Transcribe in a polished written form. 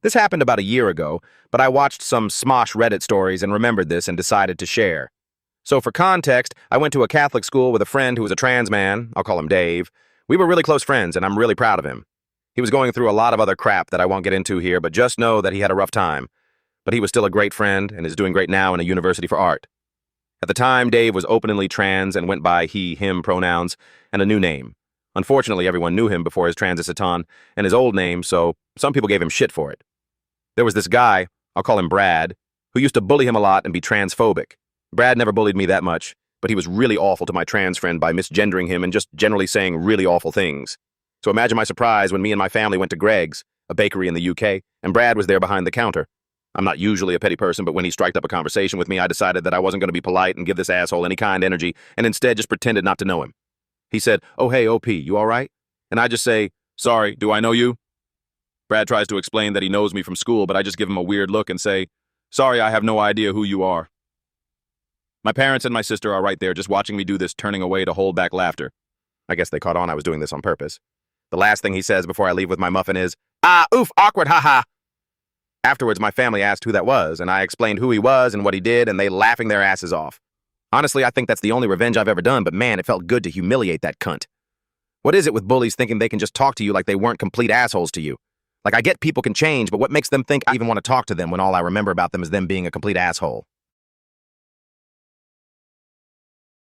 This happened about a year ago, but I watched some Smosh Reddit stories and remembered this and decided to share. So for context, I went to a Catholic school with a friend who was a trans man. I'll call him Dave. We were really close friends, and I'm really proud of him. He was going through a lot of other crap that I won't get into here, but just know that he had a rough time. But he was still a great friend and is doing great now in a university for art. At the time, Dave was openly trans and went by he, him pronouns and a new name. Unfortunately, everyone knew him before his transition and his old name, so some people gave him shit for it. There was this guy, I'll call him Brad, who used to bully him a lot and be transphobic. Brad never bullied me that much, but he was really awful to my trans friend by misgendering him and just generally saying really awful things. So imagine my surprise when me and my family went to Greg's, a bakery in the UK, and Brad was there behind the counter. I'm not usually a petty person, but when he striked up a conversation with me, I decided that I wasn't going to be polite and give this asshole any kind energy, and instead just pretended not to know him. He said, "Oh, hey, OP, you all right?" And I just say, "Sorry, do I know you?" Brad tries to explain that he knows me from school, but I just give him a weird look and say, "Sorry, I have no idea who you are." My parents and my sister are right there just watching me do this, turning away to hold back laughter. I guess they caught on I was doing this on purpose. The last thing he says before I leave with my muffin is, "Oof, awkward, haha." Afterwards, my family asked who that was, and I explained who he was and what he did, and they laughing their asses off. Honestly, I think that's the only revenge I've ever done, but man, it felt good to humiliate that cunt. What is it with bullies thinking they can just talk to you like they weren't complete assholes to you? Like, I get people can change, but what makes them think I even want to talk to them when all I remember about them is them being a complete asshole?